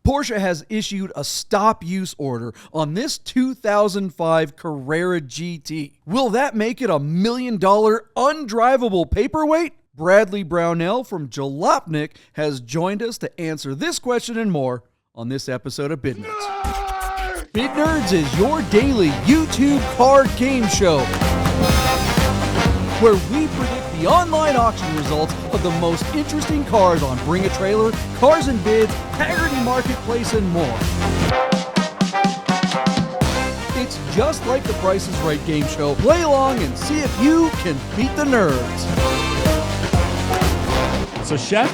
Porsche has issued a stop use order on this 2005 Carrera GT. Will that make it $1 million undrivable paperweight? Bradley Brownell from Jalopnik has joined us to answer this question and more on this episode of Bid Nerds. Bid Nerds is your daily YouTube car game show, where we predict the online auction results of the most interesting cars on Bring a Trailer, Cars and Bids, Hagerty Marketplace, and more. It's just like the Price is Right game show. Play along and see if you can beat the nerds. So Chef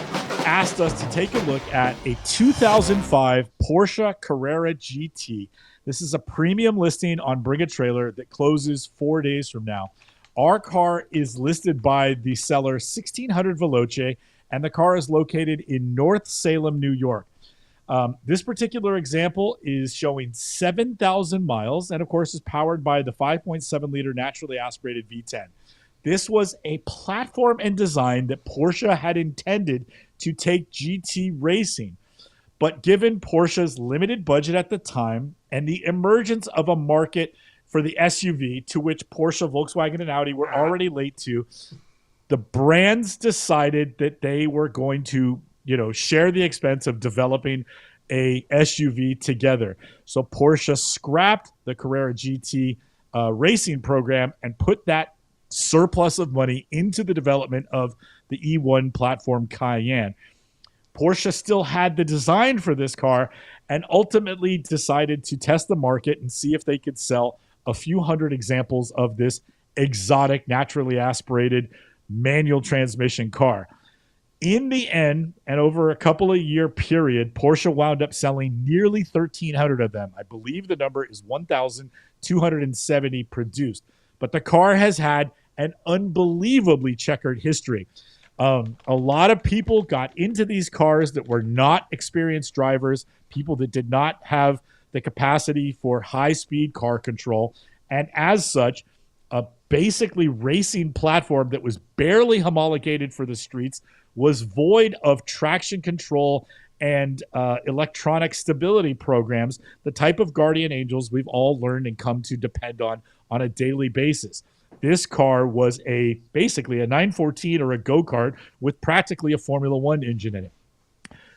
asked us to take a look at a 2005 Porsche Carrera GT. This is a premium listing on Bring a Trailer that closes 4 days from now. Our car is listed by the seller 1600 Veloce, and the car is located in North Salem, New York. This particular example is showing 7,000 miles, and of course is powered by the 5.7-liter naturally aspirated V10. This was a platform and design that Porsche had intended to take GT racing. But given Porsche's limited budget at the time and the emergence of a market for the SUV, to which Porsche, Volkswagen, and Audi were already late to, the brands decided that they were going to, share the expense of developing a SUV together. So Porsche scrapped the Carrera GT racing program and put that surplus of money into the development of the E1 platform Cayenne. Porsche still had the design for this car and ultimately decided to test the market and see if they could sell a few hundred examples of this exotic, naturally aspirated manual transmission car. In the end, and over a couple of year period, Porsche wound up selling nearly 1,300 of them. I believe the number is 1,270 produced. But the car has had an unbelievably checkered history. A lot of people got into these cars that were not experienced drivers, people that did not have the capacity for high-speed car control, and as such, a basically racing platform that was barely homologated for the streets, was void of traction control and electronic stability programs, the type of guardian angels we've all learned and come to depend on a daily basis. This car was basically a 914 or a go-kart with practically a Formula One engine in it.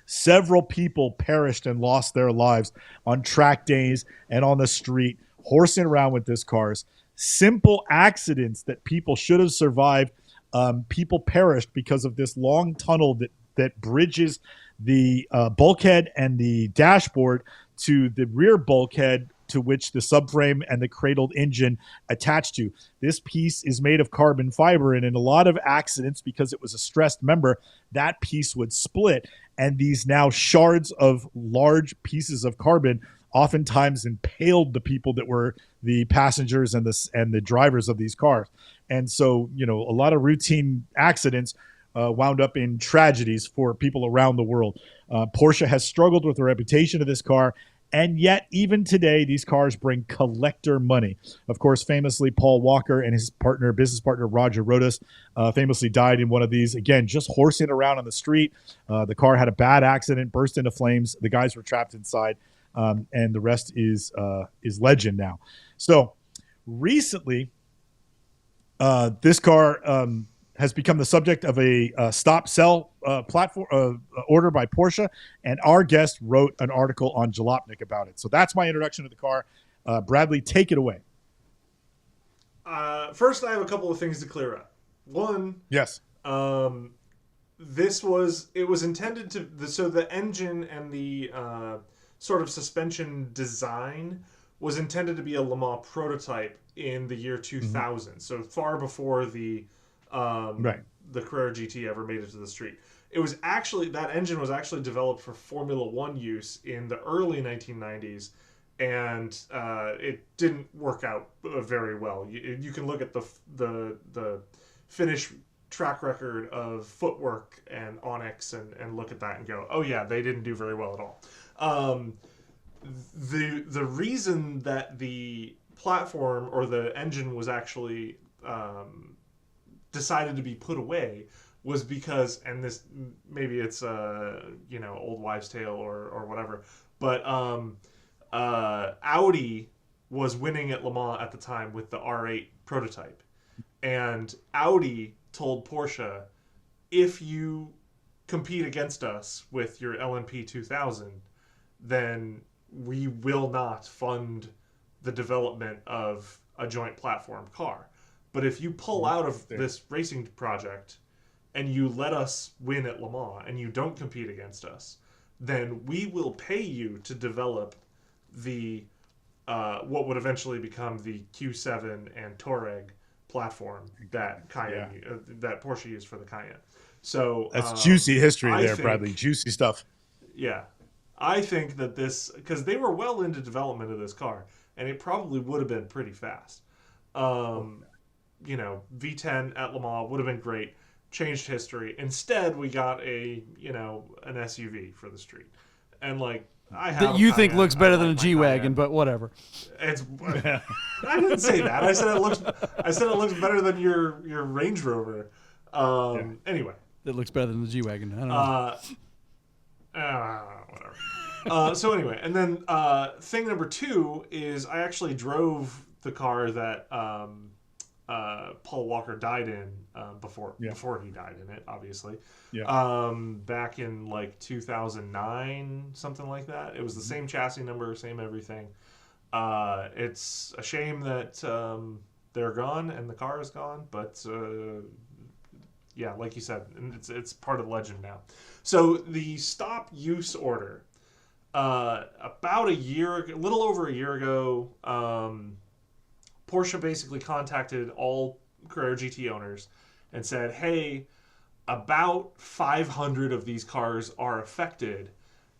Several people perished and lost their lives on track days and on the street, horsing around with these cars. Simple accidents that people should have survived. People perished because of this long tunnel that bridges the bulkhead and the dashboard to the rear bulkhead, to which the subframe and the cradled engine attached to. This piece is made of carbon fiber, and in a lot of accidents, because it was a stressed member, that piece would split, and these now shards of large pieces of carbon oftentimes impaled the people that were the passengers and the drivers of these cars. And so, a lot of routine accidents wound up in tragedies for people around the world. Porsche has struggled with the reputation of this car, and yet, even today, these cars bring collector money. Of course, famously, Paul Walker and his business partner, Roger Rodas, famously died in one of these. Again, just horsing around on the street. The car had a bad accident, burst into flames. The guys were trapped inside, and the rest is legend now. So, recently, this car has become the subject of a stop-sell platform order by Porsche, and our guest wrote an article on Jalopnik about it. So that's my introduction to the car. Bradley, take it away. First, I have a couple of things to clear up. One, yes, it was intended to, so the engine and the sort of suspension design was intended to be a Le Mans prototype in the year 2000, so far before the Carrera GT ever made it to the street. It was actually, that engine was actually developed for Formula One use in the early 1990s, and it didn't work out very well. You can look at the finish track record of footwork and Onyx and look at that and go, oh yeah, they didn't do very well at all. The reason that the platform or the engine was actually decided to be put away was because, and this maybe it's old wives' tale or whatever, But Audi was winning at Le Mans at the time with the R8 prototype. And Audi told Porsche, if you compete against us with your LMP 2000, then we will not fund the development of a joint platform car. But if you pull out of this racing project and you let us win at Le Mans and you don't compete against us, then we will pay you to develop the what would eventually become the Q7 and Touareg platform that Cayenne, that Porsche used for the Cayenne. So that's juicy history there, think, Bradley. Juicy stuff. Yeah, I think that this, because they were well into development of this car, and it probably would have been pretty fast. You know, V10 at Le Mans would have been great. Changed history. Instead, we got an SUV for the street, and like I have that you think looks better than a G-Wagon, but whatever. It's. I didn't say that. I said it looks. I said it looks better than your Range Rover. Anyway, it looks better than the G-Wagon. I don't know. Whatever. So anyway, and then thing number 2 is I actually drove the car that Paul Walker died in before he died in it, obviously. Yeah. Back in like 2009, something like that. It was the same chassis number, same everything. It's a shame that they're gone and the car is gone, but yeah, like you said, it's part of the legend now. So the stop use order, about a little over a year ago, Porsche basically contacted all Carrera GT owners and said, hey, about 500 of these cars are affected,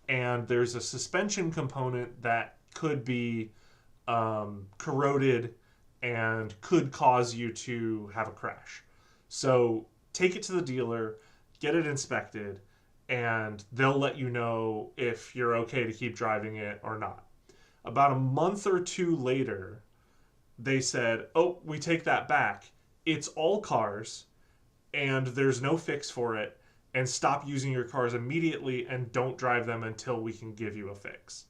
and there's a suspension component that could be corroded and could cause you to have a crash. So take it to the dealer, get it inspected, and they'll let you know if you're okay to keep driving it or not. About a month or two later, they said, oh, we take that back. It's all cars, and there's no fix for it, and stop using your cars immediately and don't drive them until we can give you a fix.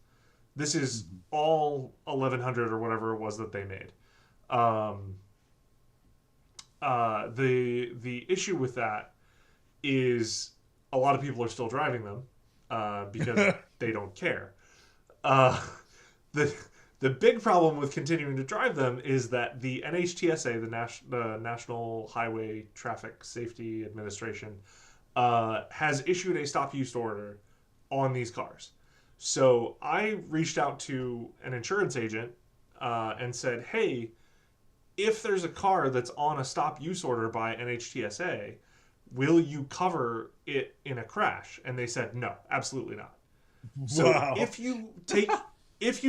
This is all 1100 or whatever it was that they made. The issue with that is a lot of people are still driving them because they don't care. The big problem with continuing to drive them is that the NHTSA, the National Highway Traffic Safety Administration, has issued a stop use order on these cars. So I reached out to an insurance agent and said, hey, if there's a car that's on a stop use order by NHTSA, will you cover it in a crash? And they said, no, absolutely not. So if you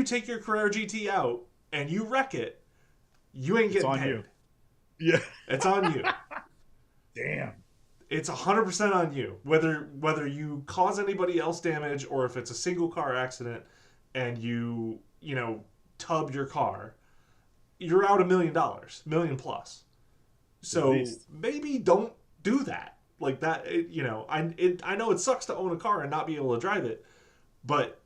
take your Carrera GT out and you wreck it, you ain't getting paid. You. Yeah. It's on you. Damn. It's 100% on you. Whether you cause anybody else damage or if it's a single car accident and you tub your car, you're out $1 million, $1 million plus. So maybe don't do that. Like that, I know it sucks to own a car and not be able to drive it, but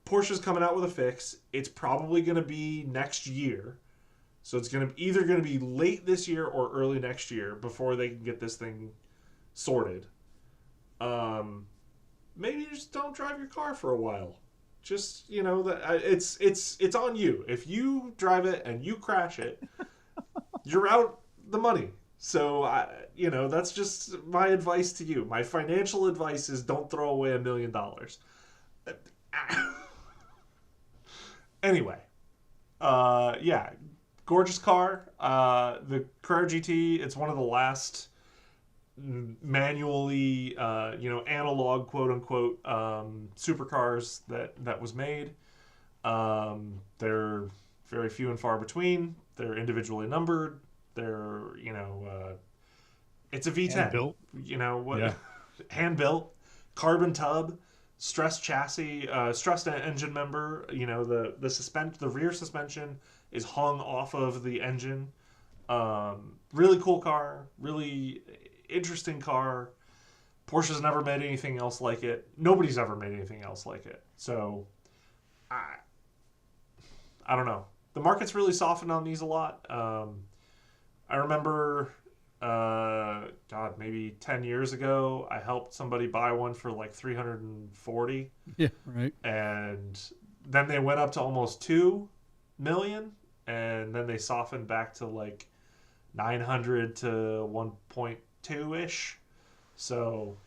Porsche's coming out with a fix. It's probably going to be next year. So it's either going to be late this year or early next year before they can get this thing sorted. Maybe you just don't drive your car for a while. Just, it's on you. If you drive it and you crash it, you're out the money. So, that's just my advice to you. My financial advice is don't throw away $1 million. Anyway, gorgeous car. The Carrera GT, it's one of the last manually, analog, quote unquote, supercars that was made. They're very few and far between. They're individually numbered. They're, it's a V10. Hand built. Hand built, carbon tub, stressed chassis, stressed engine member. The rear suspension is hung off of the engine. Really cool car. Really interesting car. Porsche's never made anything else like it. Nobody's ever made anything else like it. So I don't know. The market's really softened on these a lot. I remember, God, maybe 10 years ago, I helped somebody buy one for like 340. Yeah, right. And then they went up to almost 2 million, and then they softened back to like 900 to 1.2 ish. So,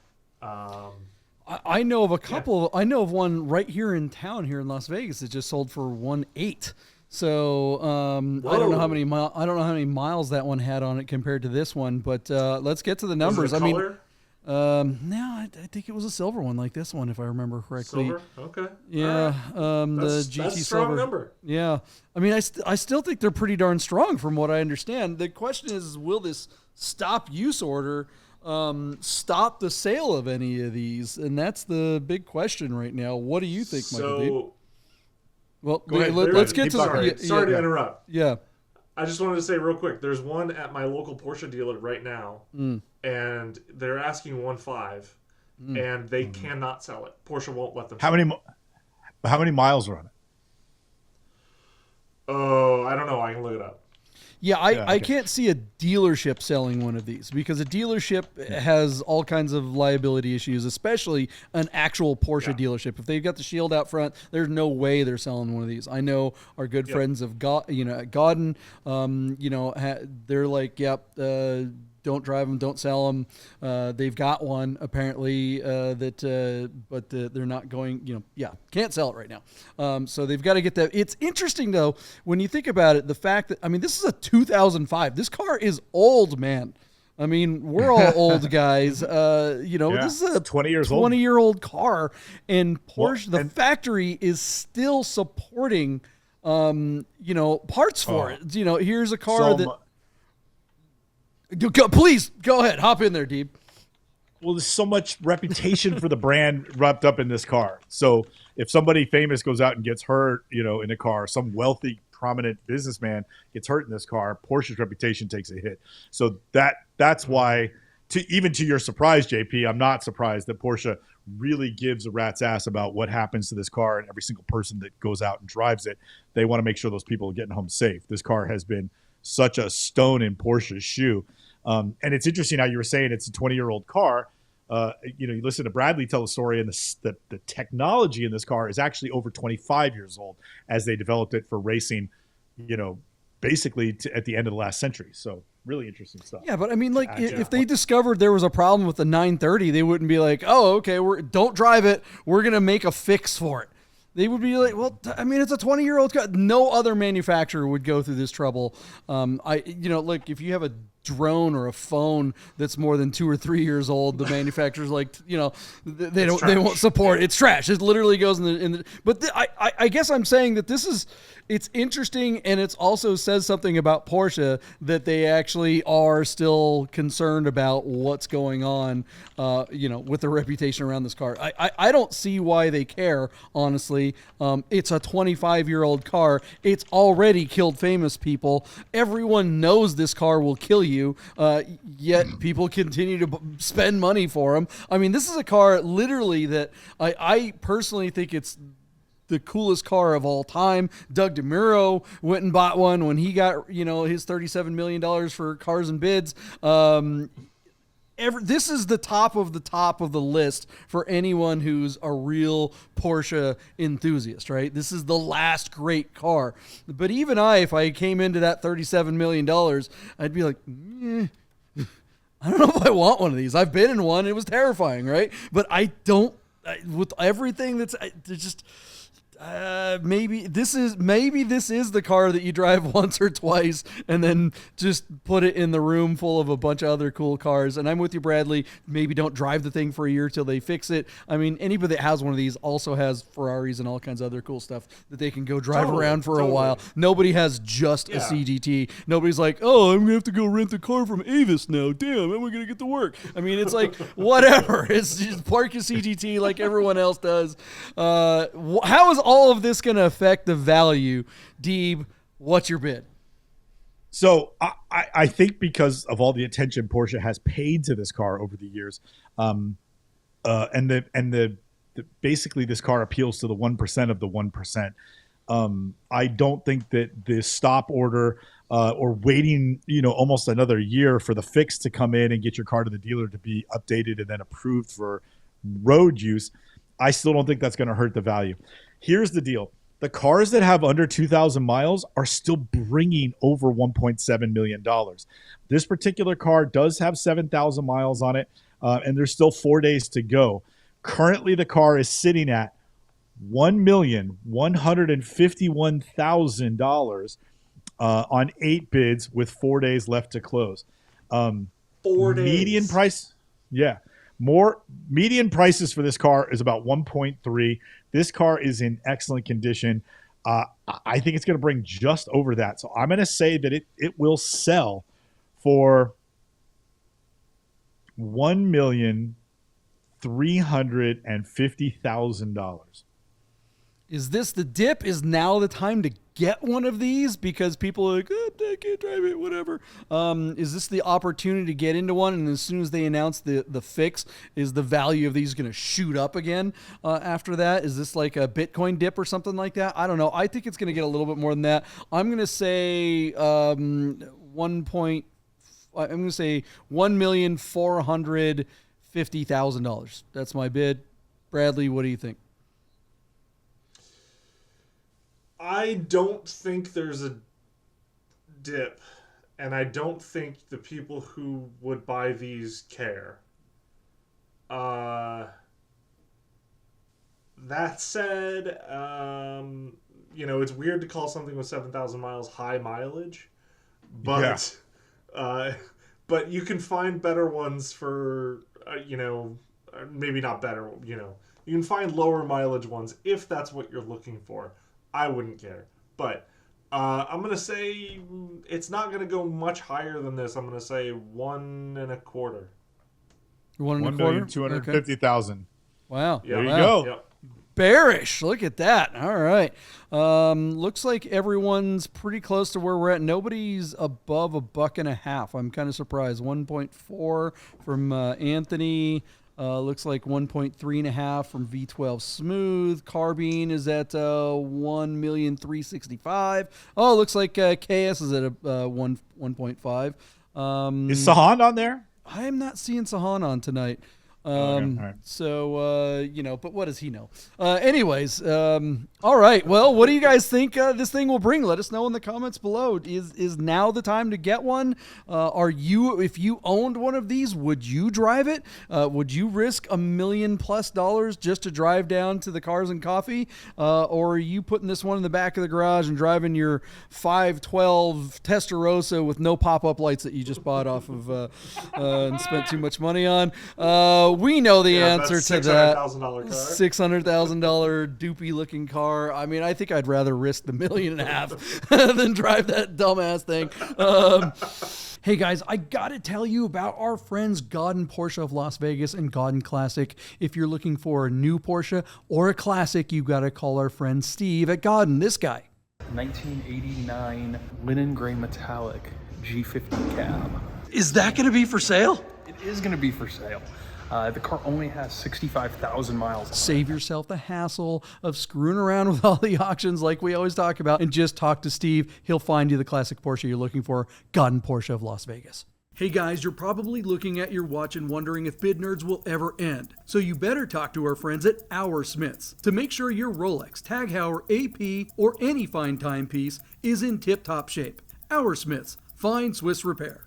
I know of a couple. Yeah. I know of one right here in town, here in Las Vegas, that just sold for 1.8. So I don't know how many miles that one had on it compared to this one. But let's get to the numbers. Was it a color? No, I think it was a silver one, like this one, if I remember correctly. Silver, okay. Yeah, right. The GT that's a silver strong number. Yeah, I mean, I still think they're pretty darn strong, from what I understand. The question is, will this stop use order stop the sale of any of these? And that's the big question right now. What do you think, Michael Deeb? Well, let's get to sorry to interrupt. Yeah. I just wanted to say real quick, there's one at my local Porsche dealer right now, and they're asking 1.5, and they cannot sell it. Porsche won't let them. How many miles are on it? Oh, I don't know. I can look it up. Yeah, I can't see a dealership selling one of these, because a dealership has all kinds of liability issues, especially an actual Porsche dealership. If they've got the shield out front, there's no way they're selling one of these. I know our good friends of at Godden, they're like, don't drive them, don't sell them. They've got one apparently but they're not going. Can't sell it right now. So they've got to get that. It's interesting though when you think about it. The fact that this is a 2005. This car is old, man. I mean, we're all old guys. This is a 20-year-old car, and Porsche, the factory is still supporting, parts for it. Here's a car Please go ahead. Hop in there, Deeb. Well, there's so much reputation for the brand wrapped up in this car. So if somebody famous goes out and gets hurt, in a car, some wealthy, prominent businessman gets hurt in this car, Porsche's reputation takes a hit. So that's why, even to your surprise, JP, I'm not surprised that Porsche really gives a rat's ass about what happens to this car and every single person that goes out and drives it. They want to make sure those people are getting home safe. This car has been such a stone in Porsche's shoe. And it's interesting how you were saying it's a 20-year-old car. You listen to Bradley tell the story, and the technology in this car is actually over 25 years old as they developed it for racing, basically at the end of the last century. So really interesting stuff. Yeah, but if they discovered there was a problem with the 930, they wouldn't be like, oh, okay, don't drive it. We're going to make a fix for it. They would be like, well, it's a 20-year-old car. No other manufacturer would go through this trouble. If you have a drone or a phone that's more than 2 or 3 years old, the manufacturer's like, they won't support it. It's trash. It literally goes in the. But I guess I'm saying that it's interesting, and it also says something about Porsche that they actually are still concerned about what's going on, with the reputation around this car. I don't see why they care, honestly. It's a 25-year-old car. It's already killed famous people. Everyone knows this car will kill you, yet people continue to spend money for them. This is a car literally that I personally think it's the coolest car of all time. Doug DeMuro went and bought one when he got, his $37 million for Cars and Bids. This is the top of the list for anyone who's a real Porsche enthusiast, right? This is the last great car. But even if I came into that $37 million, I'd be like, I don't know if I want one of these. I've been in one. It was terrifying, right? But I don't, with everything there's just... maybe this is the car that you drive once or twice and then just put it in the room full of a bunch of other cool cars. And I'm with you, Bradley. Maybe don't drive the thing for a year till they fix it. Anybody that has one of these also has Ferraris and all kinds of other cool stuff that they can go drive around for a while. Nobody has just a CGT. Nobody's like, oh, I'm gonna have to go rent a car from Avis now. Damn, how am I gonna get to work? It's like whatever. It's just park your CGT like everyone else does. How is all of this going to affect the value? Deeb, what's your bid? So I think because of all the attention Porsche has paid to this car over the years, and the basically this car appeals to the 1% of the 1%. I don't think that the stop order or waiting, almost another year for the fix to come in and get your car to the dealer to be updated and then approved for road use, I still don't think that's going to hurt the value. Here's the deal. The cars that have under 2,000 miles are still bringing over $1.7 million. This particular car does have 7,000 miles on it, and there's still 4 days to go. Currently, the car is sitting at $1,151,000 on 8 bids with 4 days left to close. 4 days. Median price, median prices for this car is about 1.3. This car is in excellent condition. I think it's going to bring just over that. So I'm going to say that it will sell for $1,350,000. Is this the dip? Is now the time to get one of these? Because people are like, I can't drive it, whatever. Is this the opportunity to get into one? And as soon as they announce the fix, is the value of these going to shoot up again after that? Is this like a Bitcoin dip or something like that? I don't know. I think it's going to get a little bit more than that. I'm going to say $1,450,000. That's my bid. Bradley, what do you think? I don't think there's a dip, and I don't think the people who would buy these care. That said, it's weird to call something with 7,000 miles high mileage, but but you can find better ones for maybe not better. You can find lower mileage ones if that's what you're looking for. I wouldn't care. But I'm going to say it's not going to go much higher than this. I'm going to say 1.25. 1,250,000. Okay. Wow. Yeah. There you go. Yep. Bearish. Look at that. All right. Looks like everyone's pretty close to where we're at. Nobody's above $1.50. I'm kind of surprised. 1.4 from Anthony. Looks like 1.35 from V12 Smooth. Carbine is at 1,365,000. Oh, looks like KS is at 1.5. Is Sahan on there? I am not seeing Sahan on tonight. Right. So, but what does he know? Anyways, all right. Well, what do you guys think this thing will bring? Let us know in the comments below. Is now the time to get one? If you owned one of these, would you drive it? Would you risk $1 million+ just to drive down to the Cars and Coffee? Or are you putting this one in the back of the garage and driving your 512 Testarossa with no pop-up lights that you just bought off of and spent too much money on? We know the answer to that. $600,000 car. $600,000 doopy looking car. I mean, I think I'd rather risk the $1.5 million than drive that dumbass thing. Hey guys, I gotta tell you about our friends Godden Porsche of Las Vegas and Godden Classic. If you're looking for a new Porsche or a classic, you gotta call our friend Steve at Godden. This guy. 1989 linen gray metallic G50 cab. Is that gonna be for sale? It is going to be for sale. The car only has 65,000 miles. Save yourself the hassle of screwing around with all the auctions like we always talk about and just talk to Steve. He'll find you the classic Porsche you're looking for. Godden Porsche of Las Vegas. Hey guys, you're probably looking at your watch and wondering if Bid Nerds will ever end. So you better talk to our friends at Our Smiths to make sure your Rolex, Tag Heuer, AP, or any fine timepiece is in tip-top shape. Our Smiths, fine Swiss repair.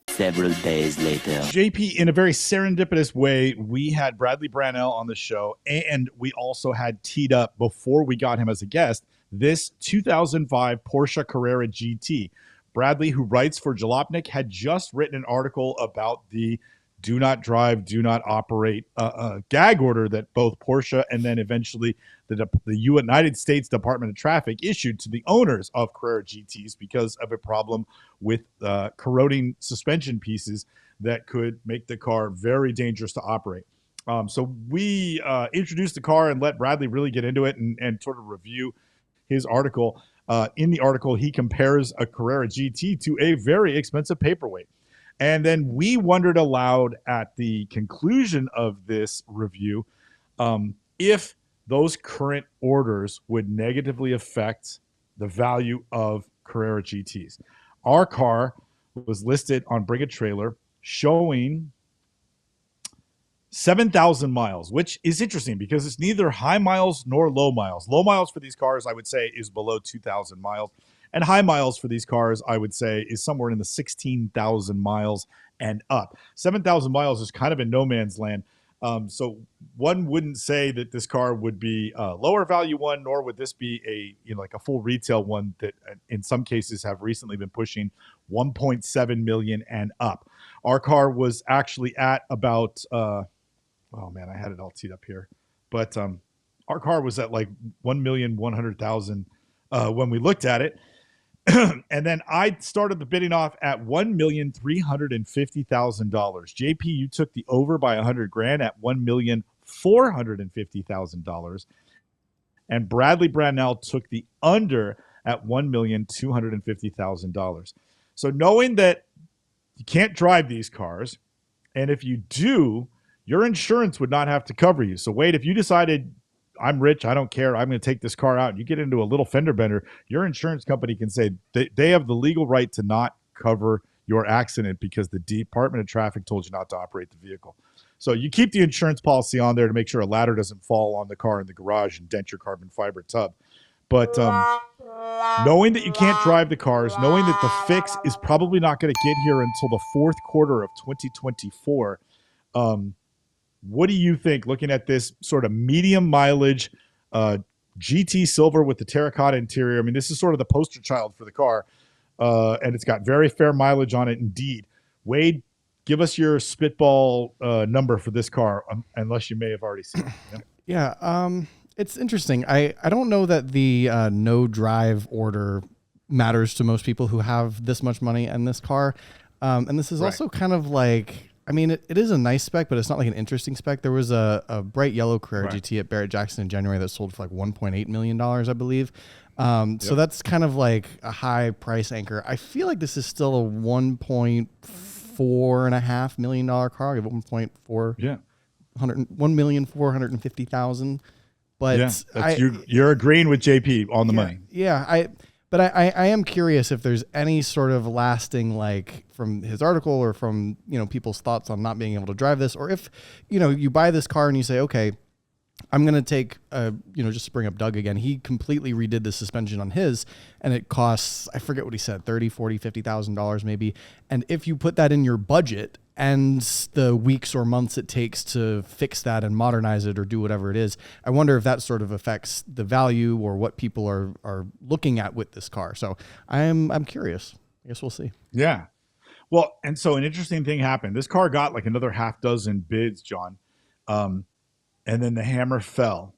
Several days later. JP, in a very serendipitous way, we had Bradley Brownell on the show, and we also had teed up before we got him as a guest this 2005 Porsche Carrera GT. Bradley, who writes for Jalopnik, had just written an article about the do not drive, do not operate gag order that both Porsche and then eventually the United States Department of Traffic issued to the owners of Carrera GTs because of a problem with corroding suspension pieces that could make the car very dangerous to operate. So we introduced the car and let Bradley really get into it and sort of review his article. In the article, he compares a Carrera GT to a very expensive paperweight. And then we wondered aloud at the conclusion of this review, if those current orders would negatively affect the value of Carrera GTs. Our car was listed on Bring a Trailer showing 7,000 miles, which is interesting because it's neither high miles nor low miles. Low miles for these cars, I would say, is below 2,000 miles. And high miles for these cars, I would say, is somewhere in the 16,000 miles and up. 7,000 miles is kind of in no man's land. So one wouldn't say that this car would be a lower value one, nor would this be like a full retail one that in some cases have recently been pushing 1.7 million and up. Our car was actually at about, oh man, I had it all teed up here, but our car was at like 1,100,000 when we looked at it. And then I started the bidding off at $1,350,000. JP, you took the over by $100,000 at $1,450,000, and Bradley Brownell took the under at $1,250,000. So knowing that you can't drive these cars, and if you do, your insurance would not have to cover you. So Wade, if you decided I'm rich, I don't care, I'm going to take this car out, and you get into a little fender bender, your insurance company can say they have the legal right to not cover your accident because the Department of Traffic told you not to operate the vehicle. So you keep the insurance policy on there to make sure a ladder doesn't fall on the car in the garage and dent your carbon fiber tub. But knowing that you can't drive the cars, knowing that the fix is probably not going to get here until the fourth quarter of 2024, what do you think, looking at this sort of medium mileage GT silver with the terracotta interior? I mean, this is sort of the poster child for the car, and it's got very fair mileage on it indeed. Wade, give us your spitball number for this car, unless you may have already seen it. Yeah, it's interesting. I don't know that the no drive order matters to most people who have this much money in this car. And this is also kind of like, I mean, it is a nice spec, but it's not like an interesting spec. There was a bright yellow Carrera GT at Barrett-Jackson in January that sold for like $1.8 million, I believe. So that's kind of like a high price anchor. I feel like this is still a $1.4.5 million car. I give 1.4, $1,450,000. But you're agreeing with JP on the money. Yeah, But I am curious if there's any sort of lasting, like from his article or from, people's thoughts on not being able to drive this, or if, you buy this car and you say, okay, I'm going to take, just to bring up Doug again, he completely redid the suspension on his and it costs, I forget what he said, $30,000, $40,000, $50,000 maybe. And if you put that in your budget and the weeks or months it takes to fix that and modernize it or do whatever it is, I wonder if that sort of affects the value or what people are looking at with this car. So I'm curious. I guess we'll see. Yeah. Well, and so an interesting thing happened. This car got like another half dozen bids, John. And then the hammer fell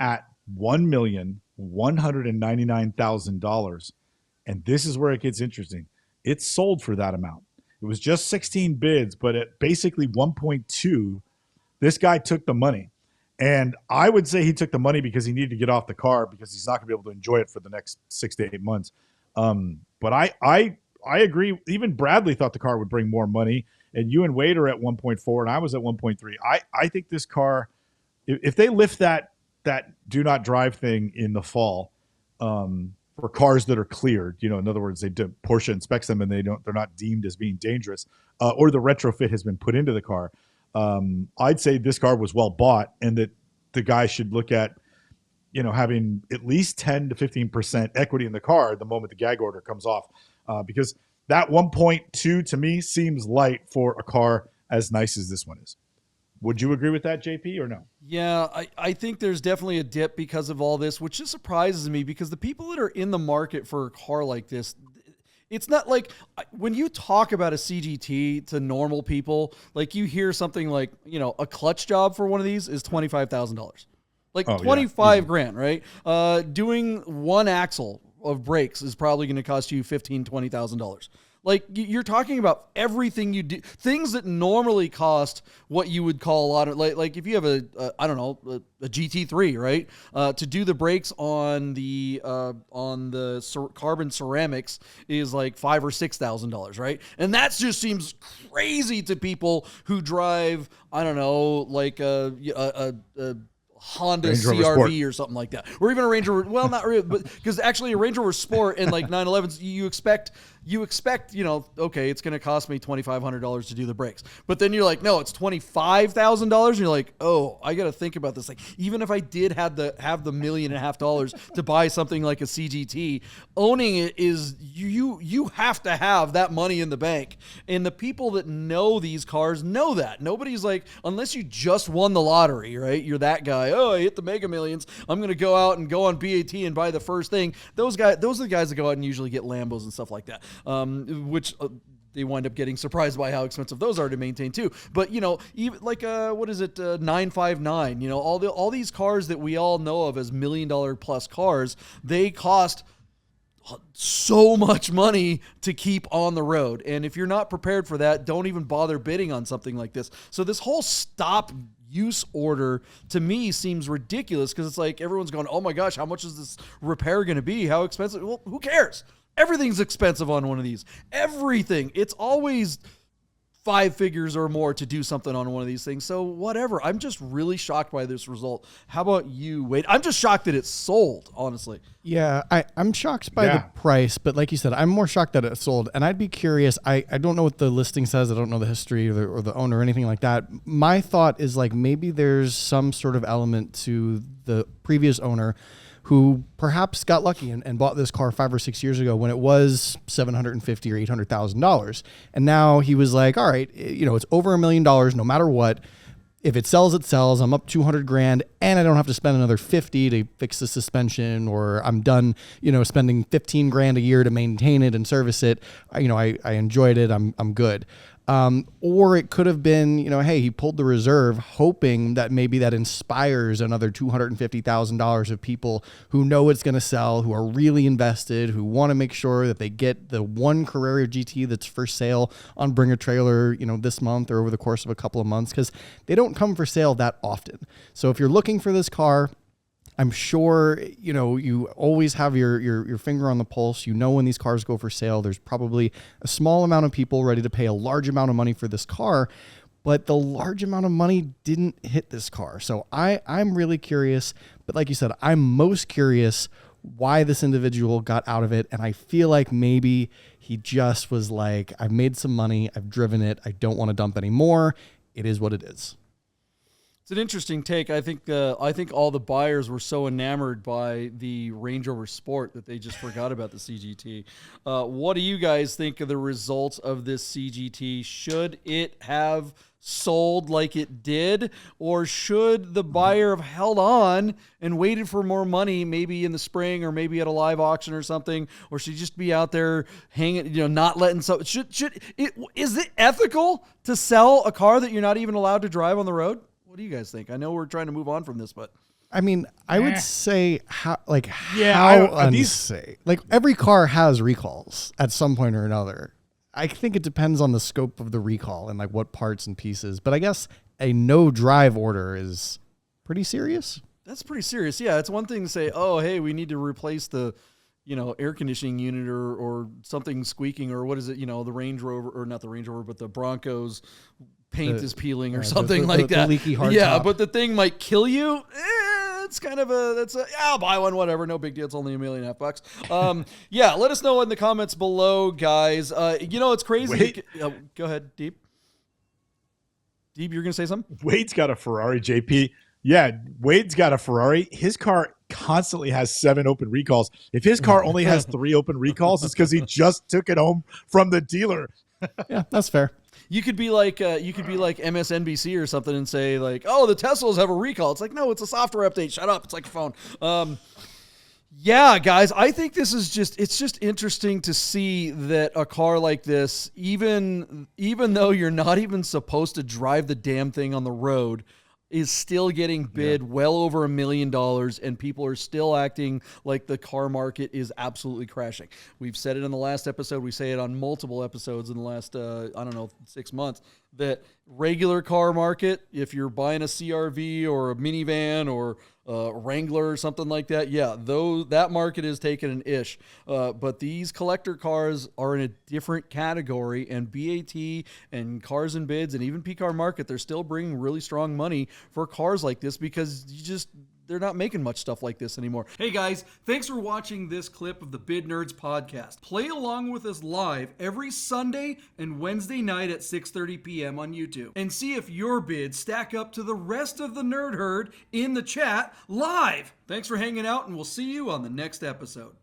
at $1,199,000. And this is where it gets interesting. It sold for that amount. It was just 16 bids, but at basically 1.2, this guy took the money. And I would say he took the money because he needed to get off the car because he's not going to be able to enjoy it for the next 6 to 8 months. But I agree. Even Bradley thought the car would bring more money. And you and Wade are at 1.4 and I was at 1.3. I think this car, if they lift that do not drive thing in the fall, for cars that are cleared, in other words, Porsche inspects them and they're not deemed as being dangerous, or the retrofit has been put into the car. I'd say this car was well bought, and that the guy should look at, having at least 10 to 15% equity in the car the moment the gag order comes off, because that 1.2 to me seems light for a car as nice as this one is. Would you agree with that, JP, or no? Yeah, I think there's definitely a dip because of all this, which just surprises me because the people that are in the market for a car like this, it's not like when you talk about a CGT to normal people, like you hear something like, a clutch job for one of these is $25,000. Like $25,000, right? Doing one axle of brakes is probably going to cost you $15,000, $20,000. Like you're talking about everything you do, things that normally cost what you would call a lot of like if you have a GT3, right? To do the brakes on the carbon ceramics is like $5,000 or $6,000, right? And that just seems crazy to people who drive, I don't know, like a Honda Range Rover CRV Sport. or something like that, or even a Range Rover. Well, not really, but because actually a Range Rover Sport and like 911s, you expect, okay, it's going to cost me $2,500 to do the brakes, but then you're like, no, it's $25,000. And you're like, oh, I got to think about this. Like, even if I did have the $1.5 million to buy something like a CGT, owning it is you have to have that money in the bank. And the people that know these cars know that. Nobody's like, unless you just won the lottery, right? You're that guy. Oh, I hit the Mega Millions. I'm going to go out and go on BAT and buy the first thing. Those are the guys that go out and usually get Lambos and stuff like that, which they wind up getting surprised by how expensive those are to maintain too. But even like 959, all these cars that we all know of as $1 million plus cars, they cost so much money to keep on the road. And if you're not prepared for that, don't even bother bidding on something like this. So this whole stop use order to me seems ridiculous, because it's like everyone's going, oh my gosh, how much is this repair going to be? How expensive? Well, who cares? Everything's expensive on one of these. Everything. It's always 5 figures or more to do something on one of these things. So whatever. I'm just really shocked by this result. How about you, Wade? I'm just shocked that it's sold, honestly. Yeah, I'm shocked by the price, but like you said, I'm more shocked that it sold. And I'd be curious. I don't know what the listing says. I don't know the history or the owner or anything like that. My thought is like maybe there's some sort of element to the previous owner who perhaps got lucky and bought this car 5 or 6 years ago when it was $750,000 or $800,000. And now he was like, all right, it's over $1 million no matter what. If it sells, it sells. I'm up $200,000 and I don't have to spend another $50 to fix the suspension, or I'm done, spending $15,000 a year to maintain it and service it. I enjoyed it. I'm good. Or it could have been, hey, he pulled the reserve hoping that maybe that inspires another $250,000 of people who know it's going to sell, who are really invested, who want to make sure that they get the one Carrera GT that's for sale on Bring a Trailer, this month or over the course of a couple of months, because they don't come for sale that often. So if you're looking for this car, I'm sure, you always have your finger on the pulse. When these cars go for sale, there's probably a small amount of people ready to pay a large amount of money for this car, but the large amount of money didn't hit this car. So I'm really curious, but like you said, I'm most curious why this individual got out of it. And I feel like maybe he just was like, I've made some money, I've driven it, I don't want to dump anymore. It is what it is. It's an interesting take. I think all the buyers were so enamored by the Range Rover Sport that they just forgot about the CGT. What do you guys think of the results of this CGT? Should it have sold like it did, or should the buyer have held on and waited for more money, maybe in the spring or maybe at a live auction or something, or should just be out there hanging, not letting so is it ethical to sell a car that you're not even allowed to drive on the road? What do you guys think? I know we're trying to move on from this, but I mean, I would say unsafe. Like every car has recalls at some point or another. I think it depends on the scope of the recall and like what parts and pieces. But I guess a no drive order is pretty serious. That's pretty serious. Yeah, it's one thing to say, oh, hey, we need to replace the air conditioning unit or something squeaking, or what is it? The Range Rover, or not the Range Rover, but the Broncos paint is peeling or something like that. The leaky hardtop. Yeah, but the thing might kill you. It's kind of I'll buy one, whatever. No big deal. It's only $1.5 million. Yeah, let us know in the comments below, guys. It's crazy. Go ahead, Deeb. Deeb, you're going to say something? Wade's got a Ferrari, JP. Yeah, Wade's got a Ferrari. His car constantly has 7 open recalls. If his car only has 3 open recalls, it's because he just took it home from the dealer. Yeah, that's fair. You could be like MSNBC or something and say like, oh, the Teslas have a recall. It's like, no, it's a software update. Shut up. It's like a phone. Yeah, guys, I think it's just interesting to see that a car like this, even though you're not even supposed to drive the damn thing on the road, is still getting bid well over $1 million, and people are still acting like the car market is absolutely crashing. We've said it in the last episode. We say it on multiple episodes in the last, 6 months, that regular car market, if you're buying a CRV or a minivan or Wrangler or something like that. Yeah, though that market is taken an ish. But these collector cars are in a different category, and BAT and Cars and Bids and even PCAR Market, they're still bringing really strong money for cars like this because they're not making much stuff like this anymore. Hey guys, thanks for watching this clip of the Bid Nerds podcast. Play along with us live every Sunday and Wednesday night at 6:30 p.m. on YouTube. And see if your bids stack up to the rest of the nerd herd in the chat live. Thanks for hanging out, and we'll see you on the next episode.